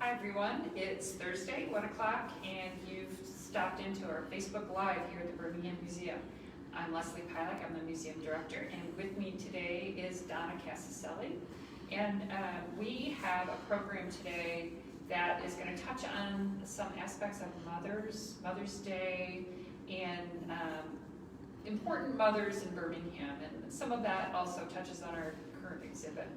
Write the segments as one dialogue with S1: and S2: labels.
S1: Hi everyone, it's Thursday, 1 o'clock, and you've stopped into our Facebook Live here at the Birmingham Museum. I'm Leslie Pilak, I'm the museum director, and with me today is Donna Cassicelli. And we have a program today that is going to touch on some aspects of Mother's Day, and important mothers in Birmingham, and some of that also touches on our current exhibit.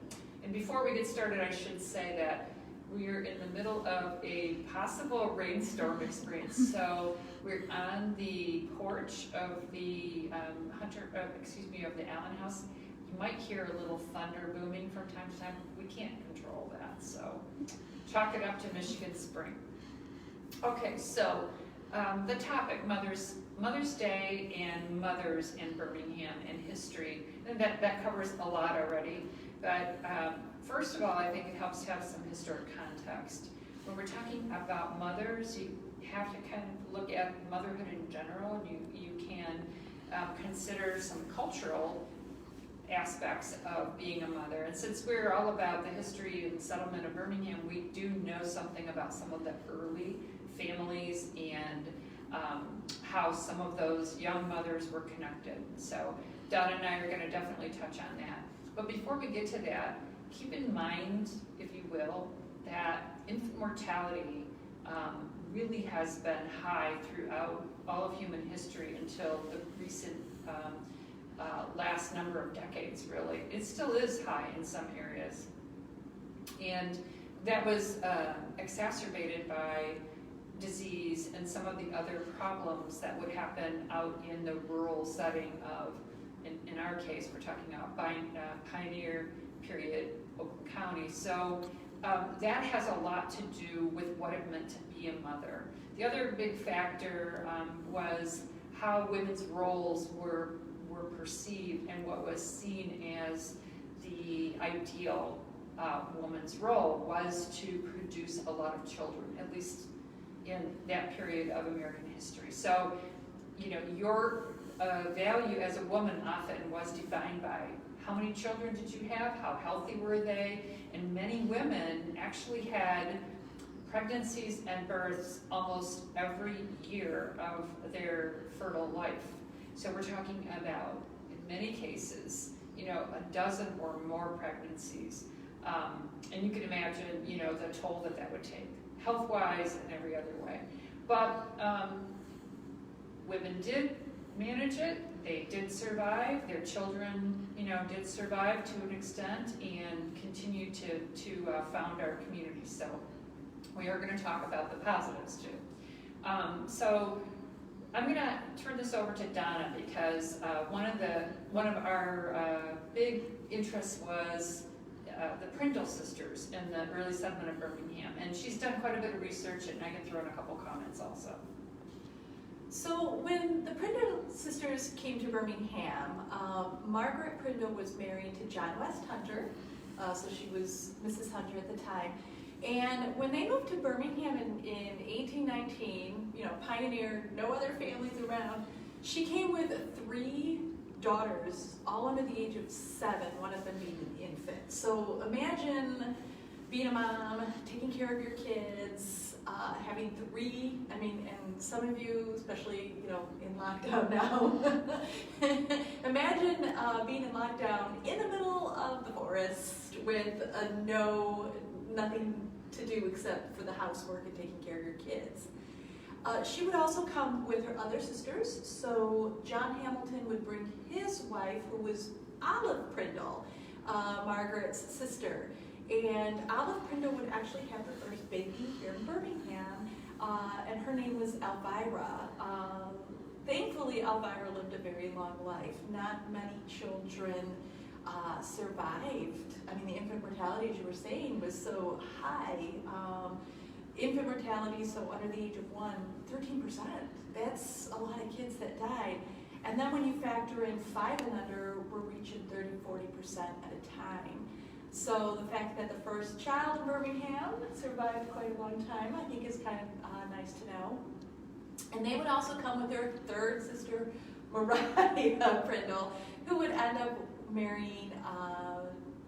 S1: And before we get started, I should say that we're in the middle of a possible rainstorm experience. So we're on the porch of the of the Allen House. You might hear a little thunder booming from time to time. We can't control that, so chalk it up to Michigan spring. Okay, so the topic, Mother's Day and mothers in Birmingham and history, and that covers a lot already. But first of all, I think it helps to have some historic context. When we're talking about mothers, you have to kind of look at motherhood in general. You can consider some cultural aspects of being a mother. And since we're all about the history and settlement of Birmingham, we do know something about some of the early families and how some of those young mothers were connected. So Donna and I are going to definitely touch on that. But before we get to that, keep in mind, if you will, that infant mortality really has been high throughout all of human history until the recent last number of decades, really. It still is high in some areas. And that was exacerbated by disease and some of the other problems that would happen out in the rural setting of, in our case, we're talking about pioneer period Oakland County. So that has a lot to do with what it meant to be a mother. The other big factor was how women's roles were perceived and what was seen as the ideal woman's role was to produce a lot of children, at least in that period of American history. So, you know, your value as a woman often was defined by how many children did you have, how healthy were they, and many women actually had pregnancies and births almost every year of their fertile life. So we're talking about, in many cases, you know, a dozen or more pregnancies. And you can imagine, you know, the toll that would take, health-wise and every other way. But women did manage it. They did survive. Their children, you know, did survive to an extent and continue to found our community. So we are going to talk about the positives too. So I'm going to turn this over to Donna because one of our big interests was the Prindle Sisters in the early settlement of Birmingham, and she's done quite a bit of research, and I can throw in a couple comments also.
S2: So when the Prindle Sisters came to Birmingham, Margaret Prindle was married to John West Hunter, so she was Mrs. Hunter at the time. And when they moved to Birmingham in 1819, you know, pioneer, no other families around, she came with 3 daughters, all under the age of 7, one of them being an infant. So imagine being a mom, taking care of your kids, having 3, I mean, and some of you, especially, you know, in lockdown now, imagine being in lockdown in the middle of the forest with nothing to do except for the housework and taking care of your kids. She would also come with her other sisters, so John Hamilton would bring his wife, who was Olive Prindle, Margaret's sister. And Olive Prindle would actually have her first baby here in Birmingham, and her name was Elvira. Thankfully, Elvira lived a very long life. Not many children survived. I mean, the infant mortality, as you were saying, was so high. Infant mortality, so under the age of 1, 13%. That's a lot of kids that died. And then when you factor in 5 and under, we're reaching 30-40% at a time. So the fact that the first child in Birmingham survived quite a long time, I think is kind of nice to know. And they would also come with their third sister, Mariah Prindle, who would end up marrying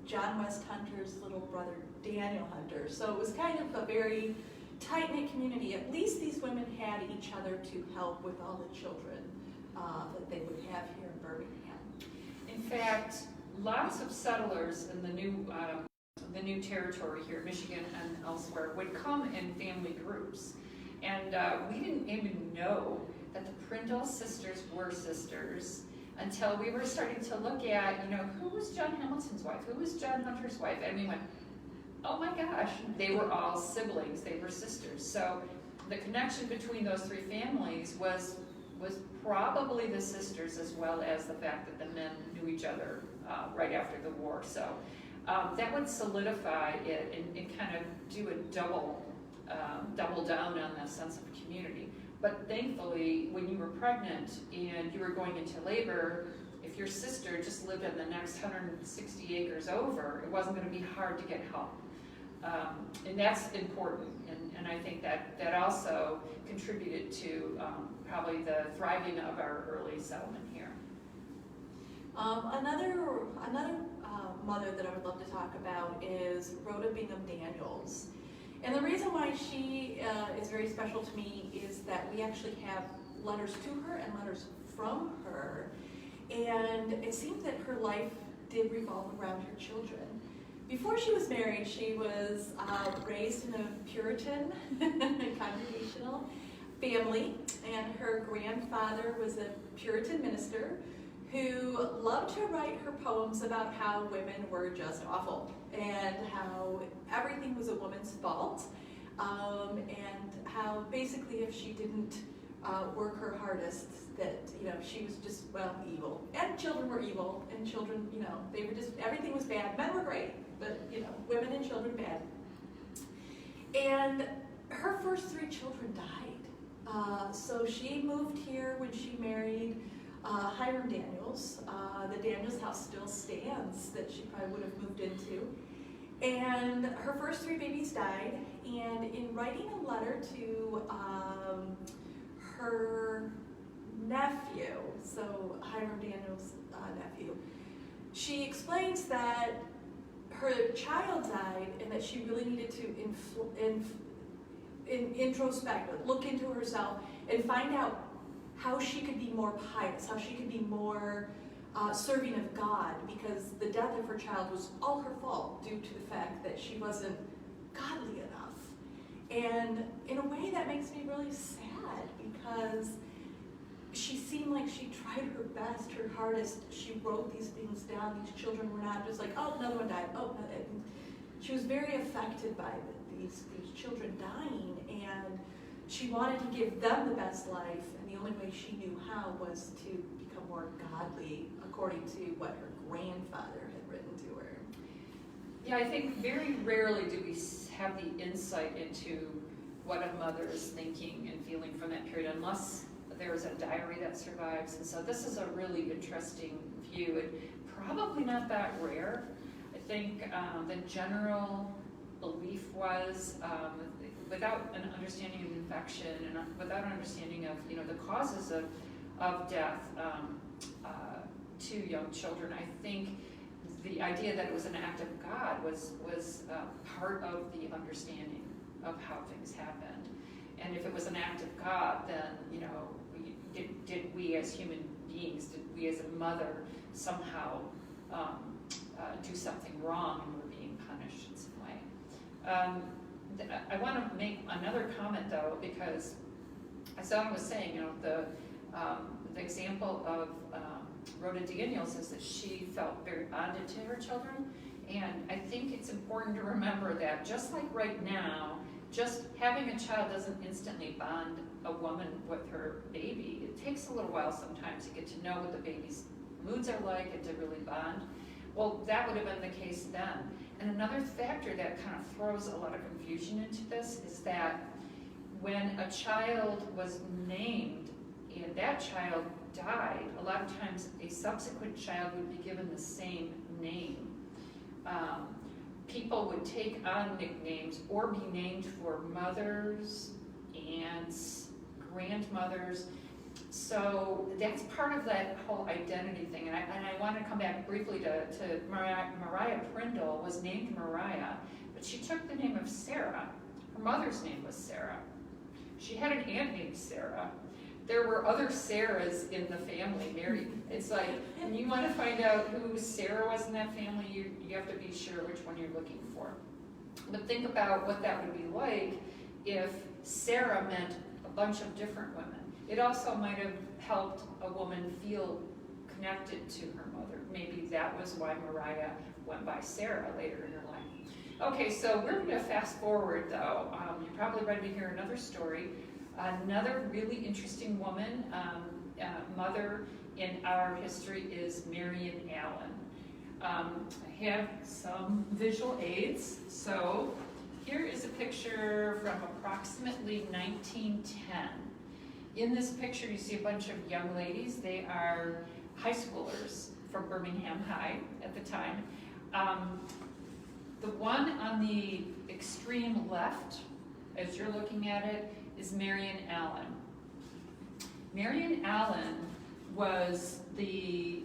S2: John West Hunter's little brother, Daniel Hunter. So it was kind of a very tight-knit community. At least these women had each other to help with all the children that they would have here in Birmingham.
S1: In fact, lots of settlers in the new territory here, Michigan and elsewhere, would come in family groups. And we didn't even know that the Prindle sisters were sisters until we were starting to look at, who was John Hamilton's wife? Who was John Hunter's wife? And we went, oh my gosh, they were all siblings, they were sisters. So the connection between those three families was probably the sisters, as well as the fact that the men knew each other right after the war. So that would solidify it and kind of do a double down on that sense of community. But thankfully, when you were pregnant and you were going into labor, if your sister just lived in the next 160 acres over, it wasn't going to be hard to get help. And that's important, and I think that also contributed to probably the thriving of our early settlement here.
S2: Another mother that I would love to talk about is Rhoda Bingham Daniels. And the reason why she is very special to me is that we actually have letters to her and letters from her. And it seems that her life did revolve around her children. Before she was married, she was raised in a Puritan congregational family, and her grandfather was a Puritan minister who loved to write her poems about how women were just awful and how everything was a woman's fault, and how basically if she didn't work her hardest, that she was just, well, evil, and children were evil, and children, they were just, everything was bad. Men were great, but women and children bad. And her first 3 children died. So she moved here when she married Hiram Daniels. The Daniels house still stands that she probably would have moved into. And her first 3 babies died, and in writing a letter to her nephew, so Hiram Daniels' nephew, she explains that her child died and that she really needed to introspect, look into herself, and find out how she could be more pious, how she could be more serving of God, because the death of her child was all her fault due to the fact that she wasn't godly enough. And in a way that makes me really sad, because she seemed like she tried her best, her hardest. She wrote these things down. These children were not just like, oh, another one died. Oh, she was very affected by these children dying, and she wanted to give them the best life, and the only way she knew how was to become more godly, according to what her grandfather had written to her.
S1: Yeah, I think very rarely do we have the insight into what a mother is thinking and feeling from that period, unless there is a diary that survives. And so this is a really interesting view, and probably not that rare. I think the general belief was, without an understanding of infection and without an understanding of the causes of death to young children, I think the idea that it was an act of God was part of the understanding of how things happened. And if it was an act of God, then did we as human beings, did we as a mother somehow do something wrong and were being punished in some way? I want to make another comment though, because as Donna was saying, the example of Rhoda Daniels is that she felt very bonded to her children, and I think it's important to remember that just like right now, just having a child doesn't instantly bond a woman with her baby. It takes a little while sometimes to get to know what the baby's moods are like and to really bond. Well, that would have been the case then. And another factor that kind of throws a lot of confusion into this is that when a child was named and that child died, a lot of times a subsequent child would be given the same name. People would take on nicknames or be named for mothers, aunts, grandmothers. So that's part of that whole identity thing. And I want to come back briefly to Mariah Prindle was named Mariah, but she took the name of Sarah. Her mother's name was Sarah. She had an aunt named Sarah. There were other Sarahs in the family. Mary, it's like, when you want to find out who Sarah was in that family, you have to be sure which one you're looking for. But think about what that would be like if Sarah meant a bunch of different women. It also might have helped a woman feel connected to her mother. Maybe that was why Mariah went by Sarah later in her life. Okay, so we're going to fast forward though. You're probably ready to hear another story. Another really interesting woman, mother in our history, is Marion Allen. I have some visual aids. So here is a picture from approximately 1910. In this picture, you see a bunch of young ladies. They are high schoolers from Birmingham High at the time. The one on the extreme left, as you're looking at it, is Marion Allen. Marion Allen was the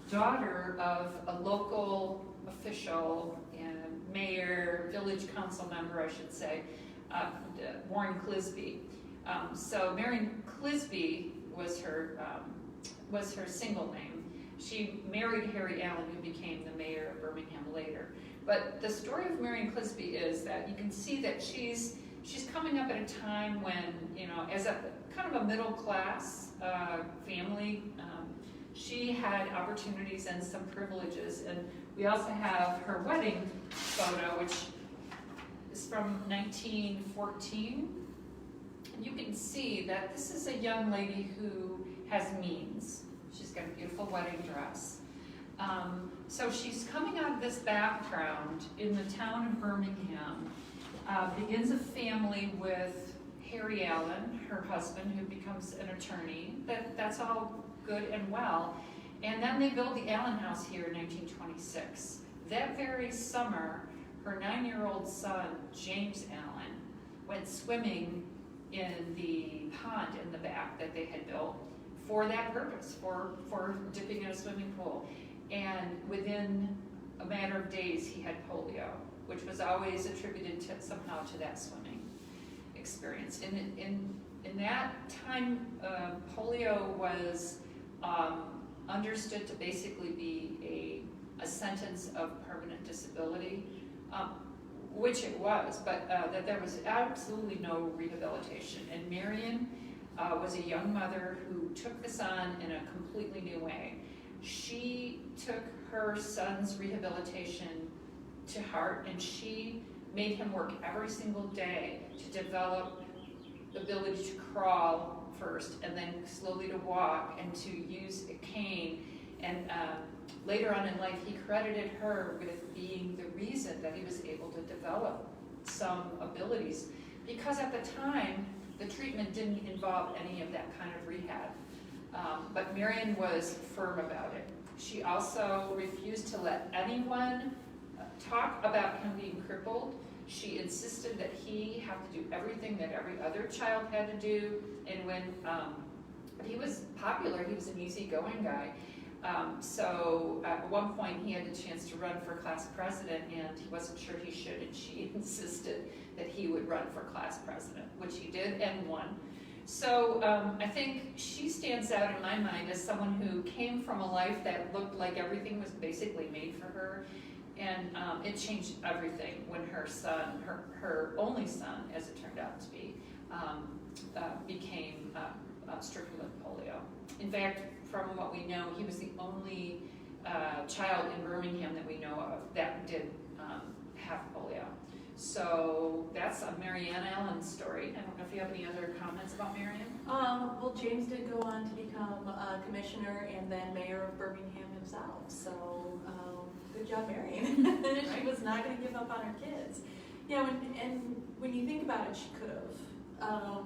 S1: daughter of a local official and mayor, village council member, I should say, Warren Clisby. So Marion Clisby was her single name. She married Harry Allen, who became the mayor of Birmingham later. But the story of Marion Clisby is that you can see that she's coming up at a time when, as a kind of a middle class family, she had opportunities and some privileges. And we also have her wedding photo, which is from 1914. You can see that this is a young lady who has means. She's got a beautiful wedding dress. So she's coming out of this background in the town of Birmingham, begins a family with Harry Allen, her husband, who becomes an attorney. That's all good and well. And then they build the Allen house here in 1926. That very summer, her 9-year-old son, James Allen, went swimming in the pond in the back that they had built for that purpose, for dipping in a swimming pool. And within a matter of days, he had polio, which was always attributed somehow to that swimming experience. In that time, polio was understood to basically be a sentence of permanent disability, which it was, but that there was absolutely no rehabilitation. And Marion was a young mother who took this on in a completely new way. She took her son's rehabilitation to heart, and she made him work every single day to develop the ability to crawl first, and then slowly to walk, and to use a cane. And later on in life, he credited her with being the reason that he was able to develop some abilities, because at the time, the treatment didn't involve any of that kind of rehab. But Marion was firm about it. She also refused to let anyone talk about him being crippled. She insisted that he have to do everything that every other child had to do. And when he was popular, he was an easygoing guy. So at one point he had the chance to run for class president, and he wasn't sure he should, and she insisted that he would run for class president, which he did and won. So I think she stands out in my mind as someone who came from a life that looked like everything was basically made for her, and it changed everything when her son, her only son, as it turned out to be, became stricken with polio. In fact, from what we know, he was the only child in Birmingham that we know of that did have polio. So that's a Marianne Allen story. I don't know if you have any other comments about Marianne?
S2: Well, James did go on to become commissioner and then mayor of Birmingham himself. So good job, Marion.
S1: Right.
S2: She was not going to give up on her kids. And when you think about it, she could have.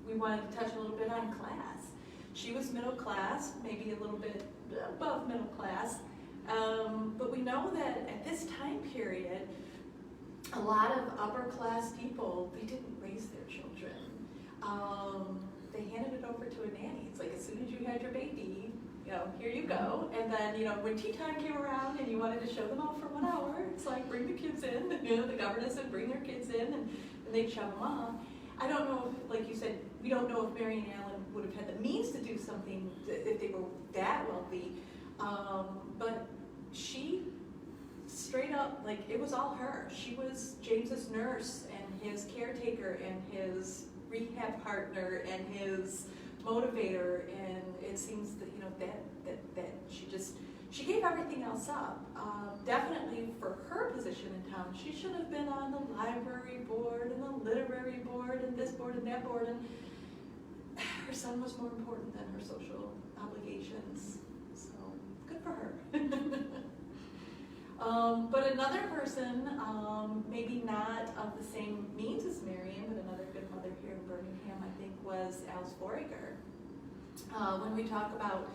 S2: We wanted to touch a little bit on class. She was middle class, maybe a little bit above middle class. But we know that at this time period, a lot of upper class people, they didn't raise their children. They handed it over to a nanny. It's like as soon as you had your baby, here you go. And then, when tea time came around and you wanted to show them off for 1 hour, it's like, bring the kids in. The governess would bring their kids in, and they'd show them off. I don't know if, like you said, we don't know if Mary and Alan would have had the means to do something if they were that wealthy. But she, straight up, like, it was all her. She was James's nurse and his caretaker and his rehab partner and his motivator, and it seems that that she gave everything else up. Definitely for her position in town, she should have been on the library board and the literary board and this board and that board, and her son was more important than her social obligations. So good for her. But another person, maybe not of the same means as Marion, but another good mother here in Birmingham, I think, was Alice Foraker. When we talk about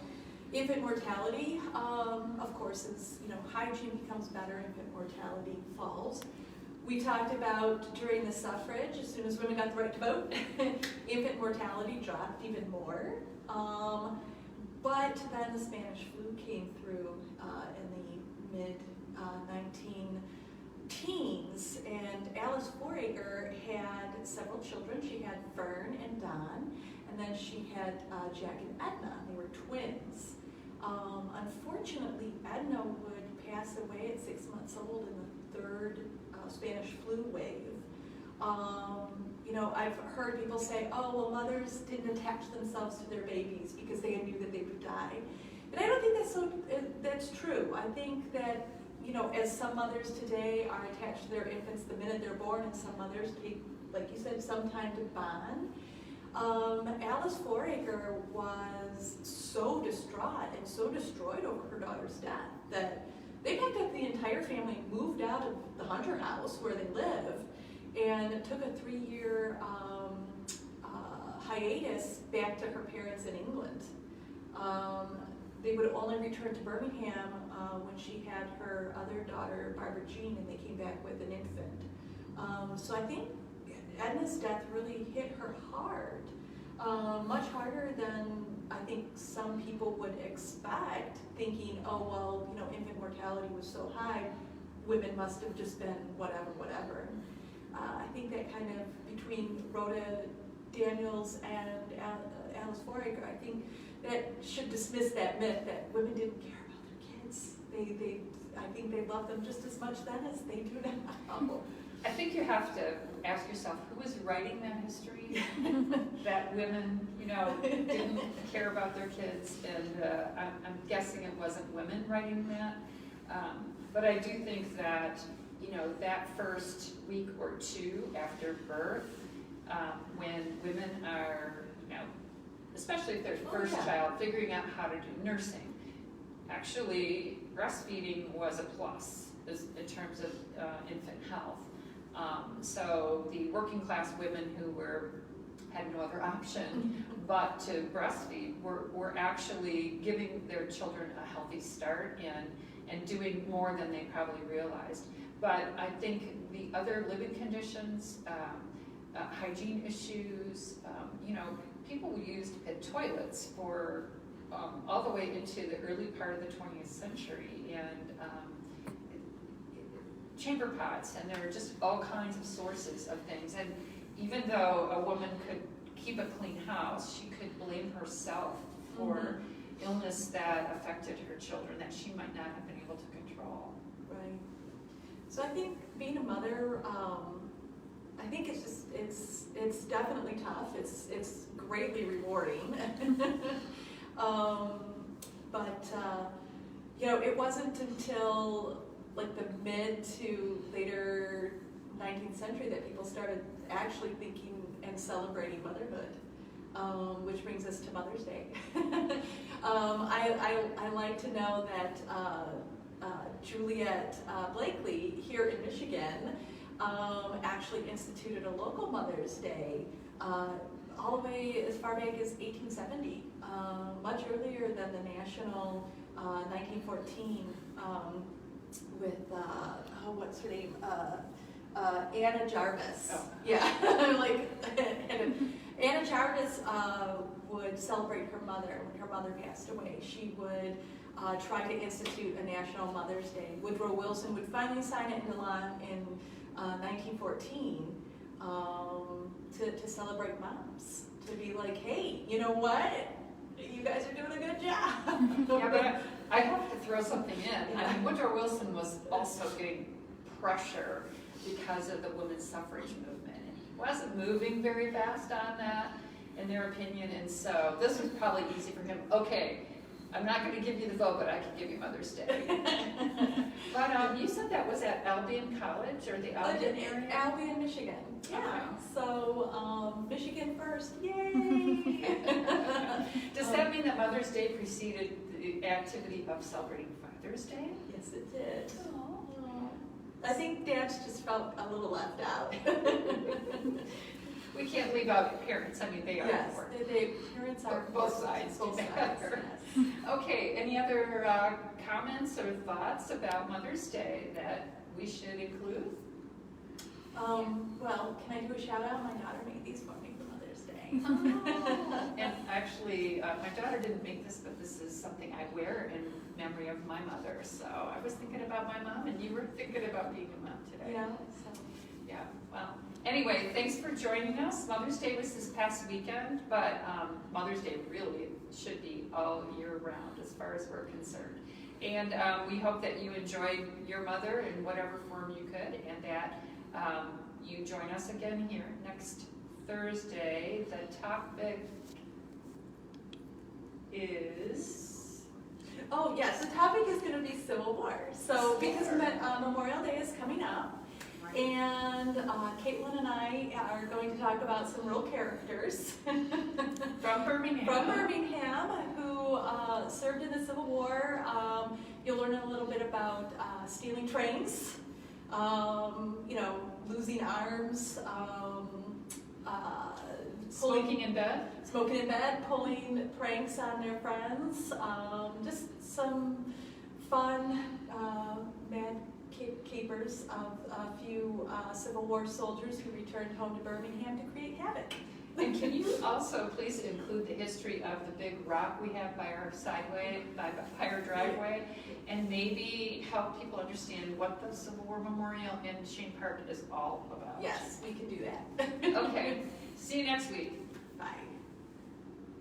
S2: infant mortality, of course, as hygiene becomes better, infant mortality falls. We talked about during the suffrage, as soon as women got the right to vote, infant mortality dropped even more. But then the Spanish flu came through in the mid 19-teens, and Alice Foraker had several children. She had Fern and Don, and then she had Jack and Edna. They were twins. Unfortunately, Edna would pass away at 6 months old in the third Spanish flu wave. I've heard people say, oh, well, mothers didn't attach themselves to their babies because they knew that they would die. But I don't think that's true. I think that, as some mothers today are attached to their infants the minute they're born, and some mothers take, like you said, some time to bond. Alice Foraker was so distraught and so destroyed over her daughter's death that they packed up the entire family, moved out of the Hunter house where they live, and took a 3-year hiatus back to her parents in England. They would only return to Birmingham when she had her other daughter, Barbara Jean, and they came back with an infant. So I think Edna's death really hit her hard, much harder than I think some people would expect, thinking, oh, well, infant mortality was so high, women must have just been whatever. I think that kind of, between Rhoda Daniels and Alice Foraker, I think that should dismiss that myth that women didn't care about their kids. I think they loved them just as much then as they do now.
S1: I think you have to ask yourself, who was writing that history? That women, didn't care about their kids, and I'm guessing it wasn't women writing that. But I do think that, that first week or two after birth, when women are, especially if they're first child, figuring out how to do nursing, actually breastfeeding was a plus in terms of infant health. So the working class women who had no other option but to breastfeed were actually giving their children a healthy start and doing more than they probably realized. But I think the other living conditions, hygiene issues, people used pit toilets for all the way into the early part of the 20th century, and chamber pots, and there are just all kinds of sources of things. And even though a woman could keep a clean house, she could blame herself for illness that affected her children that she might not have been able to control.
S2: Right. So I think being a mother, I think it's definitely tough. It's greatly rewarding. But it wasn't until like the mid to later 19th century that people started actually thinking and celebrating motherhood, which brings us to Mother's Day. I like to know that Juliet Blakely here in Michigan actually instituted a local Mother's Day all the way as far back as 1870, much earlier than the national 1914 with, what's her name? Anna Jarvis.
S1: Oh.
S2: Yeah, Anna Jarvis would celebrate her mother when her mother passed away. She would try to institute a National Mother's Day. Woodrow Wilson would finally sign it into law in 1914 to celebrate moms. To be like, hey, you know what? You guys are doing a good job.
S1: Yeah, but I have to throw something in. I mean, Woodrow Wilson was also getting pressure because of the women's suffrage movement. And he wasn't moving very fast on that, in their opinion, and so this was probably easy for him. Okay, I'm not going to give you the vote, but I can give you Mother's Day. But you said that was at Albion College, or the Albion area?
S2: Albion, Michigan. Yeah.
S1: Okay.
S2: So Michigan first, yay!
S1: Does that mean that Mother's Day preceded the activity of celebrating Father's Day?
S2: Yes, it did.
S1: Oh.
S2: I think dads just felt a little left out.
S1: We can't leave out parents. I mean, they are
S2: Yes,
S1: important.
S2: parents are
S1: Both sides.
S2: Both sides.
S1: Yes. Okay. Any other comments or thoughts about Mother's Day that we should include?
S2: Well, can I do a shout out? My daughter made these for me for Mother's Day.
S1: Oh. And actually, my daughter didn't make this, but this is something I wear in memory of my mother. So I was thinking about my mom, and you were thinking about being a mom today.
S2: Yeah. So.
S1: Yeah, well, anyway, thanks for joining us. Mother's Day was this past weekend, but Mother's Day really should be all year round as far as we're concerned. And we hope that you enjoyed your mother in whatever form you could, and that you join us again here next Thursday. The topic is...
S2: Oh, yes, the topic is going to be Civil War. So, because Memorial Day is coming up, and Caitlin and I are going to talk about some real characters
S1: from Birmingham.
S2: Who served in the Civil War. You'll learn a little bit about stealing trains, losing arms,
S1: Smoking in bed,
S2: pulling pranks on their friends, just some fun, mad capers of a few Civil War soldiers who returned home to Birmingham to create havoc.
S1: And can you also please include the history of the big rock we have by our by our driveway, and maybe help people understand what the Civil War Memorial in Shane Park is all about?
S2: Yes, we can do that.
S1: Okay, see you next week.
S2: Bye.